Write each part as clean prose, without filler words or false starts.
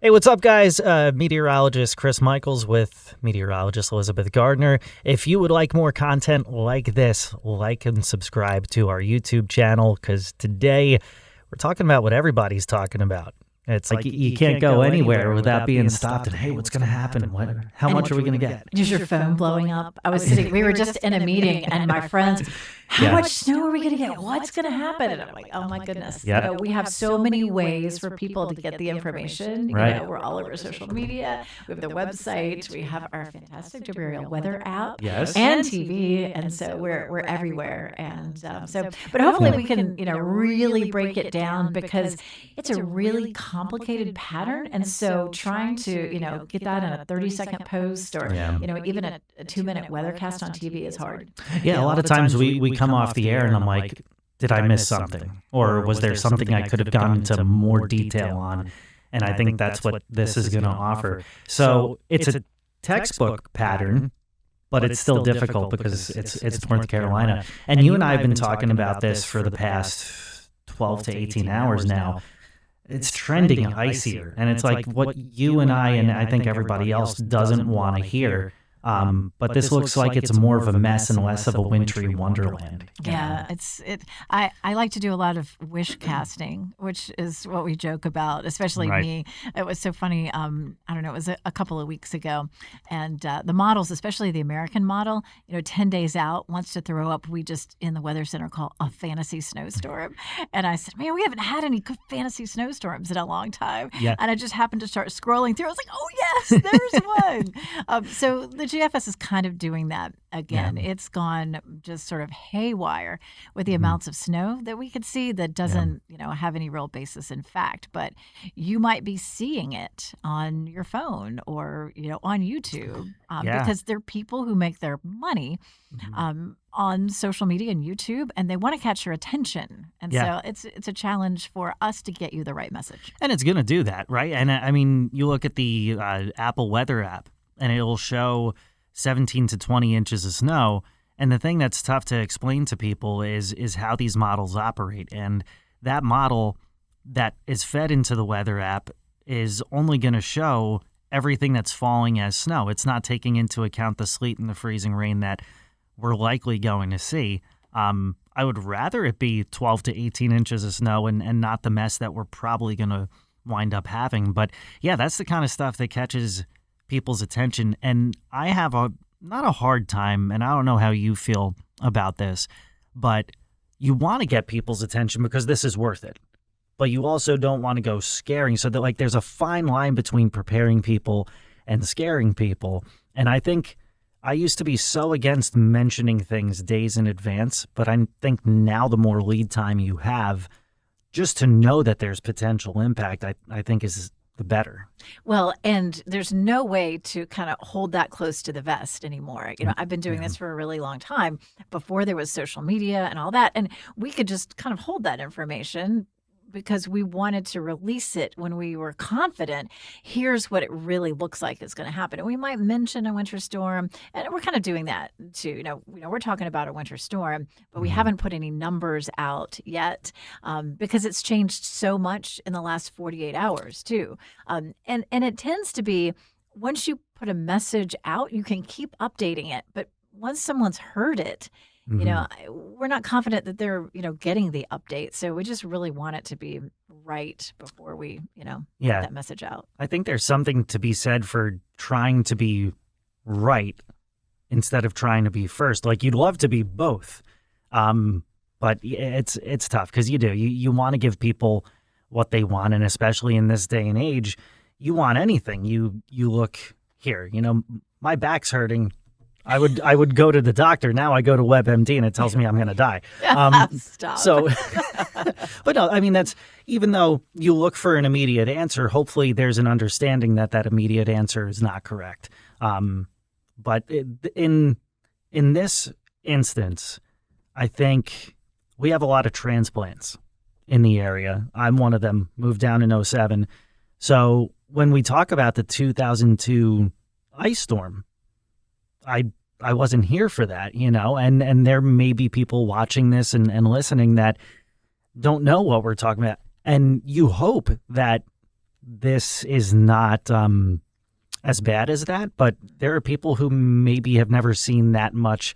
Hey, what's up, guys? Meteorologist Chris Michaels with meteorologist Elizabeth Gardner. If you would like more content like this, like and subscribe to our YouTube channel, because today we're talking about what everybody's talking about. It's like you can't go anywhere without being stopped. And hey, what's going to happen? How much are we going to get? Is your phone blowing up? We were just in a meeting, and my friends, how much snow are we going to get? What's going to happen? And I'm like, oh my goodness. Yeah. We have so many ways for people to get the information. Right. We're all over social media. We have the website. We have our fantastic WRAL Weather app. Yes. And TV. And so we're everywhere. And but hopefully we can, really break it down, because it's a really complicated pattern. And so trying to, get that in a 30-second post or, even a 2-minute weathercast on TV is hard. Yeah, a lot of times we come off the air and I'm like, did I miss something? Or was there something I could have gone into more detail on? And I think that's what this is going to offer. So it's a textbook pattern, but it's still difficult because it's North Carolina. And you and I have been talking about this for the past 12 to 18 hours now. It's trending icier, and it's like what you and I think everybody else doesn't want to hear. But this looks like it's more of a mess and less of a wintry wonderland. Yeah, I like to do a lot of wish casting, which is what we joke about, especially me. It was so funny. I don't know, it was a couple of weeks ago, and the models, especially the American model, 10 days out, wants to throw up we just in the Weather Center call a fantasy snowstorm. And I said, man, we haven't had any good fantasy snowstorms in a long time. Yeah. And I just happened to start scrolling through. I was like, oh yes, there's one. So the GFS is kind of doing that again. Yeah. It's gone just sort of haywire with the amounts of snow that we could see that doesn't, have any real basis in fact. But you might be seeing it on your phone or, on YouTube because there are people who make their money on social media and YouTube, and they want to catch your attention. And so it's a challenge for us to get you the right message. And it's going to do that, right? And I mean, you look at the Apple Weather app, and it'll show 17 to 20 inches of snow. And the thing that's tough to explain to people is how these models operate. And that model that is fed into the weather app is only going to show everything that's falling as snow. It's not taking into account the sleet and the freezing rain that we're likely going to see. I would rather it be 12 to 18 inches of snow and not the mess that we're probably going to wind up having. But yeah, that's the kind of stuff that catches people's attention. And I have not a hard time, and I don't know how you feel about this, but you want to get people's attention because this is worth it. But you also don't want to go scaring. So that there's a fine line between preparing people and scaring people. And I think I used to be so against mentioning things days in advance, but I think now the more lead time you have, just to know that there's potential impact, I think is the better. Well, and there's no way to kind of hold that close to the vest anymore. I've been doing this for a really long time before there was social media and all that. And we could just kind of hold that information because we wanted to release it when we were confident. Here's what it really looks like is going to happen. And we might mention a winter storm, and we're kind of doing that too. We're talking about a winter storm, but we haven't put any numbers out yet because it's changed so much in the last 48 hours too. And it tends to be once you put a message out, you can keep updating it. But once someone's heard it, we're not confident that they're, getting the update. So we just really want it to be right before we, get that message out. I think there's something to be said for trying to be right instead of trying to be first. Like you'd love to be both. But it's tough because you want to give people what they want. And especially in this day and age, you want anything. You look here, my back's hurting. I would go to the doctor. Now I go to WebMD and it tells me I'm going to die. Stop. So, but no, I mean, that's, even though you look for an immediate answer, hopefully there's an understanding that immediate answer is not correct. But in this instance, I think we have a lot of transplants in the area. I'm one of them, moved down in 2007. So when we talk about the 2002 ice storm, I wasn't here for that, and there may be people watching this and listening that don't know what we're talking about. And you hope that this is not as bad as that, but there are people who maybe have never seen that much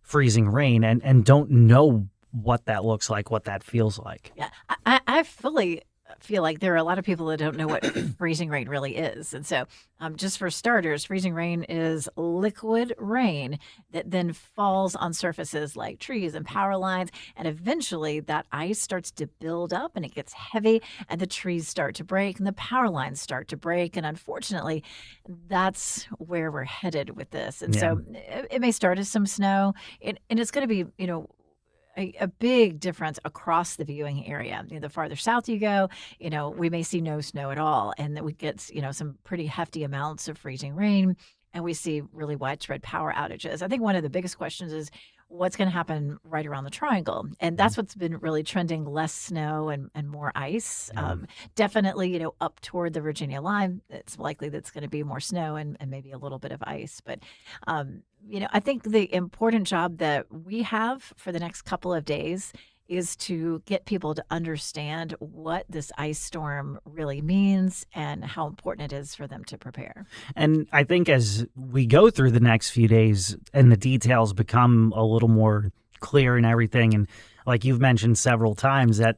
freezing rain and don't know what that looks like, what that feels like. Yeah, I fully feel like there are a lot of people that don't know what freezing rain really is. And so, just for starters, freezing rain is liquid rain that then falls on surfaces like trees and power lines. And eventually that ice starts to build up and it gets heavy, and the trees start to break and the power lines start to break. And unfortunately, that's where we're headed with this. And so it may start as some snow, and it's going to be, a big difference across the viewing area. The farther south you go, we may see no snow at all, and then we get, some pretty hefty amounts of freezing rain, and we see really widespread power outages. I think one of the biggest questions is what's going to happen right around the triangle, and that's what's been really trending: less snow and more ice. Definitely, up toward the Virginia line, it's likely that's going to be more snow and maybe a little bit of ice. But I think the important job that we have for the next couple of days is to get people to understand what this ice storm really means and how important it is for them to prepare. And I think as we go through the next few days and the details become a little more clear and everything, and like you've mentioned several times, that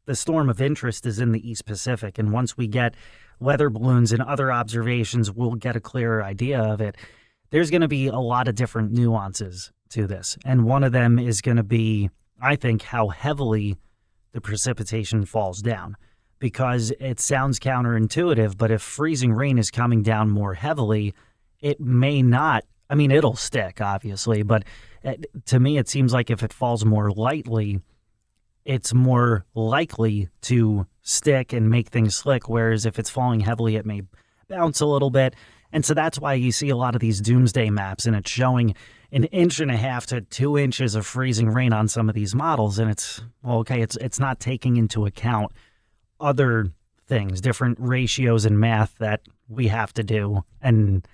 the storm of interest is in the East Pacific. And once we get weather balloons and other observations, we'll get a clearer idea of it. There's going to be a lot of different nuances to this. And one of them is going to be, I think, how heavily the precipitation falls down, because it sounds counterintuitive, but if freezing rain is coming down more heavily, it may not, it'll stick, obviously, but to me, it seems like if it falls more lightly, it's more likely to stick and make things slick, whereas if it's falling heavily, it may bounce a little bit. And so that's why you see a lot of these doomsday maps, and it's showing 1.5 to 2 inches of freezing rain on some of these models. And it's not taking into account other things, different ratios and math that we have to do, and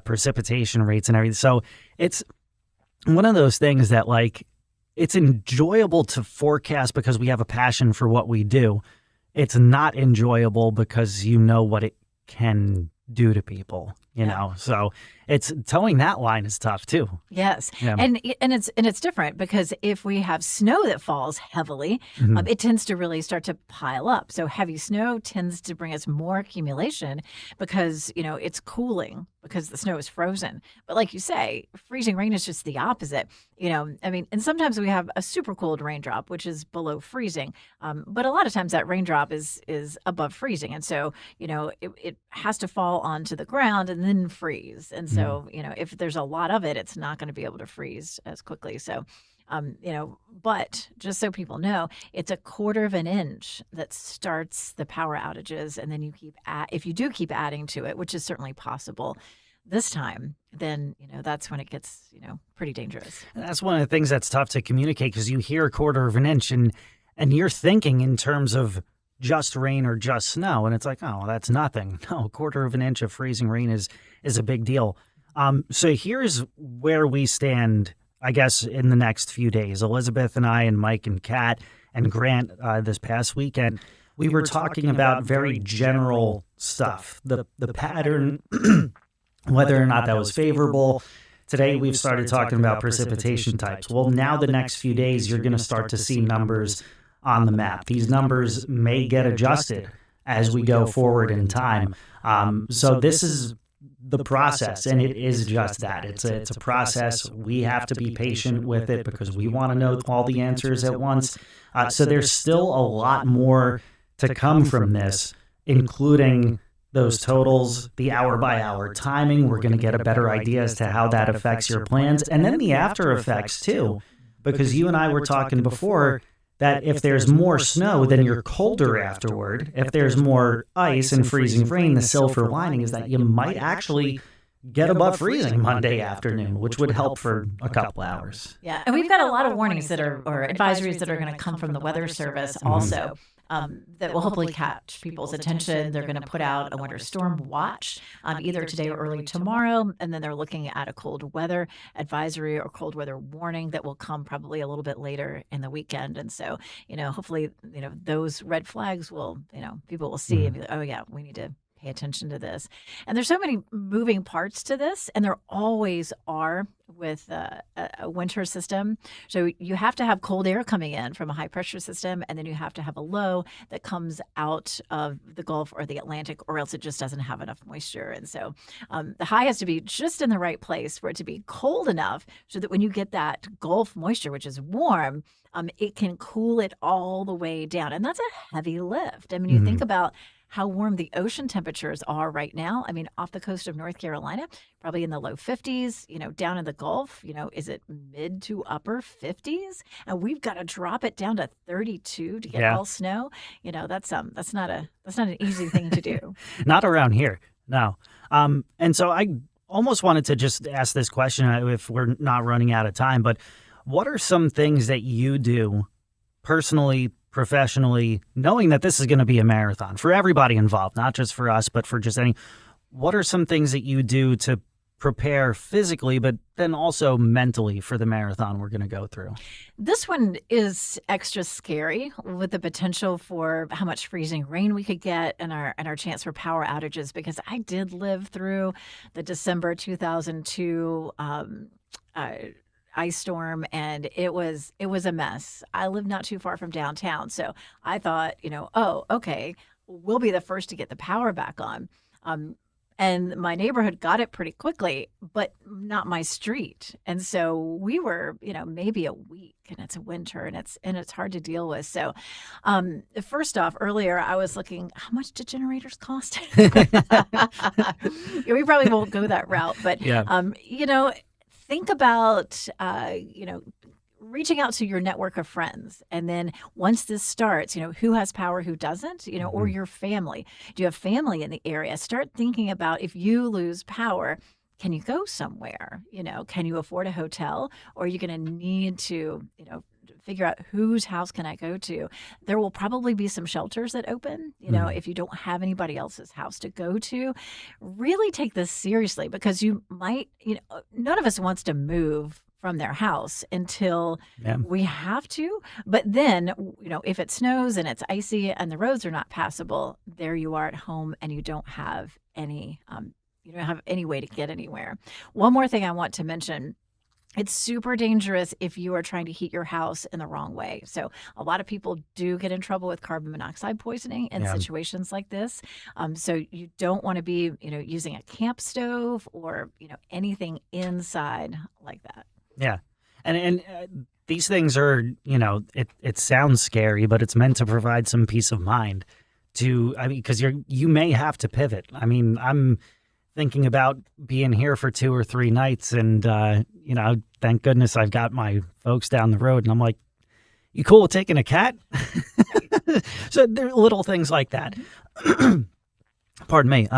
precipitation rates and everything. So it's one of those things that, it's enjoyable to forecast because we have a passion for what we do. It's not enjoyable because what it can do to people, so it's towing that line is tough too. Yes. And it's different because if we have snow that falls heavily, it tends to really start to pile up. So heavy snow tends to bring us more accumulation because, it's cooling because the snow is frozen. But like you say, freezing rain is just the opposite. And sometimes we have a super cold raindrop, which is below freezing. But a lot of times that raindrop is above freezing. And so, it has to fall onto the ground and then freeze. And so, if there's a lot of it, it's not going to be able to freeze as quickly. So, but just so people know, it's 1/4 of an inch that starts the power outages. And then if you do keep adding to it, which is certainly possible this time, then, that's when it gets, pretty dangerous. And that's one of the things that's tough to communicate, because you hear 1/4 of an inch and you're thinking in terms of just rain or just snow. And it's like, oh, that's nothing. No, 1/4 of an inch of freezing rain is a big deal. So here's where we stand, I guess, in the next few days. Elizabeth and I and Mike and Kat and Grant this past weekend, we were talking about very general stuff, the pattern, whether or not that was favorable. Today, we've started talking about precipitation types. Well, now the next few days, you're going to start to see numbers on the map. These numbers may get adjusted as we go forward in time. So this is the process, and it is just that. It's a process. We have to be patient with it because we want to know all the answers at once. So there's still a lot more to come from this, including those totals, the hour-by-hour timing. We're going to get a better idea as to how that affects your plans, and then the after effects too, because you and I were talking before that if there's more snow, then you're colder afterward. If there's more ice and freezing rain, the silver lining is that you might actually get above freezing Monday afternoon, which would help for a couple hours. Yeah, and we've got a lot of warnings or advisories that are going to come from the Weather Service also. that will hopefully catch people's attention. They're going to put out a winter storm watch either today or early tomorrow, and then they're looking at a cold weather advisory or cold weather warning that will come probably a little bit later in the weekend. And so, hopefully, those red flags will, people will see and be like, oh yeah, we need to pay attention to this. And there's so many moving parts to this, and there always are with a winter system. So you have to have cold air coming in from a high pressure system, and then you have to have a low that comes out of the Gulf or the Atlantic, or else it just doesn't have enough moisture. And so the high has to be just in the right place for it to be cold enough so that when you get that Gulf moisture, which is warm, it can cool it all the way down. And that's a heavy lift. I mean, you think about how warm the ocean temperatures are right now. I mean, off the coast of North Carolina, probably in the low 50s, down in the Gulf, is it mid to upper 50s? And we've got to drop it down to 32 to get all snow. That's not an easy thing to do. Not around here. No. And so I almost wanted to just ask this question if we're not running out of time, but what are some things that you do personally, professionally, knowing that this is going to be a marathon for everybody involved, not just for us, but for just what are some things that you do to prepare physically, but then also mentally for the marathon we're going to go through? This one is extra scary with the potential for how much freezing rain we could get and our chance for power outages, because I did live through the December 2002 ice storm, and it was a mess. I live not too far from downtown, so I thought, oh, okay, we'll be the first to get the power back on. And my neighborhood got it pretty quickly, but not my street. And so we were, maybe a week, and it's a winter, and it's hard to deal with. So first off, earlier I was looking, how much did generators cost? We probably won't go that route, but think about, reaching out to your network of friends. And then once this starts, who has power, who doesn't, or your family. Do you have family in the area? Start thinking about, if you lose power, can you go somewhere? Can you afford a hotel? Or are you going to need to, figure out whose house can I go to? There will probably be some shelters that open, if you don't have anybody else's house to go to. Really take this seriously, because you might, none of us wants to move from their house until we have to. But then, if it snows and it's icy and the roads are not passable, there you are at home and you don't have any way to get anywhere. One more thing I want to mention. It's super dangerous if you are trying to heat your house in the wrong way. So a lot of people do get in trouble with carbon monoxide poisoning in situations like this. So you don't want to be, using a camp stove or, anything inside like that. Yeah. And these things are, it sounds scary, but it's meant to provide some peace of mind because you may have to pivot. I mean, I'm thinking about being here for 2 or 3 nights, and thank goodness I've got my folks down the road, and I'm like, you cool with taking a cat? So there are little things like that. Pardon me.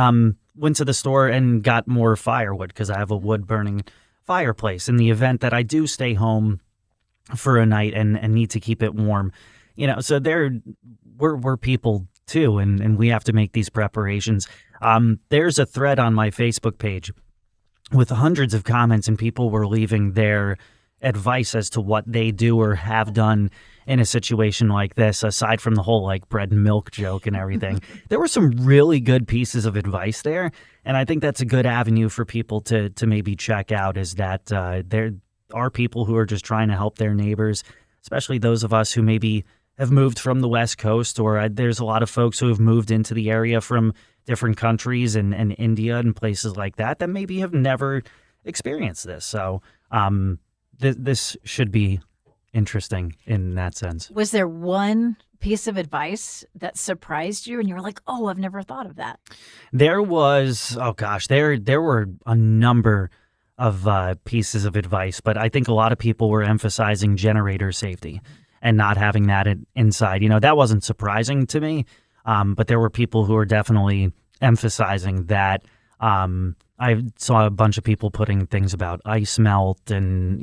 Went to the store and got more firewood because I have a wood burning fireplace in the event that I do stay home for a night and need to keep it warm. So we're people too, and we have to make these preparations. There's a thread on my Facebook page with hundreds of comments, and people were leaving their advice as to what they do or have done in a situation like this, aside from the whole bread and milk joke and everything. There were some really good pieces of advice there, and I think that's a good avenue for people to maybe check out, is that there are people who are just trying to help their neighbors, especially those of us who maybe have moved from the West Coast, or there's a lot of folks who have moved into the area from different countries and India and places like that maybe have never experienced this. So this should be interesting in that sense. Was there one piece of advice that surprised you and you were like, oh, I've never thought of that? There was, there were a number of pieces of advice, but I think a lot of people were emphasizing generator safety and not having that inside. That wasn't surprising to me, but there were people who were definitely emphasizing that. I saw a bunch of people putting things about ice melt and,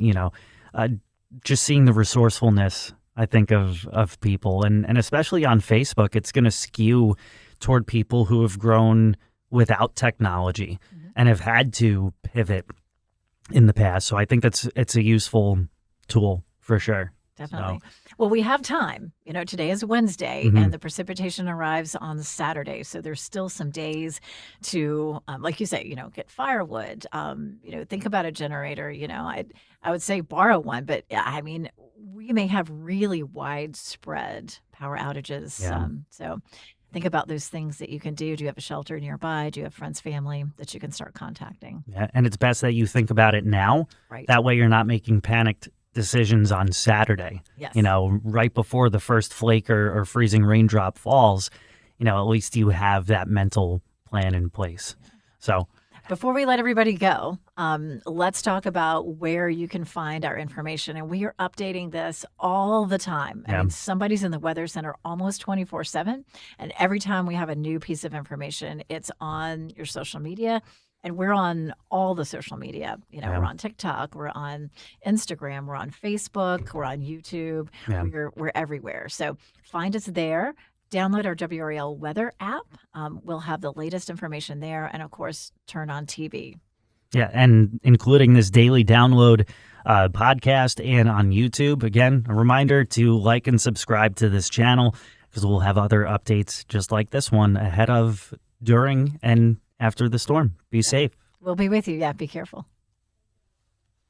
just seeing the resourcefulness I think, of people. And especially on Facebook, it's going to skew toward people who have grown without technology and have had to pivot in the past. So I think it's a useful tool for sure. Definitely. Well, we have time. Today is Wednesday and the precipitation arrives on Saturday. So there's still some days to, like you say, get firewood, think about a generator. I would say borrow one, but I mean, we may have really widespread power outages. Yeah. So think about those things that you can do. Do you have a shelter nearby? Do you have friends, family that you can start contacting? Yeah. And it's best that you think about it now. Right. That way you're not making panicked decisions on Saturday. Yes. Right before the first flake or freezing raindrop falls, at least you have that mental plan in place. So before we let everybody go, let's talk about where you can find our information. And we are updating this all the time. I mean, somebody's in the Weather Center almost 24/7. And every time we have a new piece of information, it's on your social media. And we're on all the social media. We're on TikTok, we're on Instagram, we're on Facebook, we're on YouTube. We're everywhere. So find us there. Download our WRAL Weather app. We'll have the latest information there. And, of course, turn on TV. Yeah, and including this daily download podcast and on YouTube. Again, a reminder to like and subscribe to this channel because we'll have other updates just like this one ahead of, during, and after the storm. Be safe. We'll be with you. Yeah, be careful.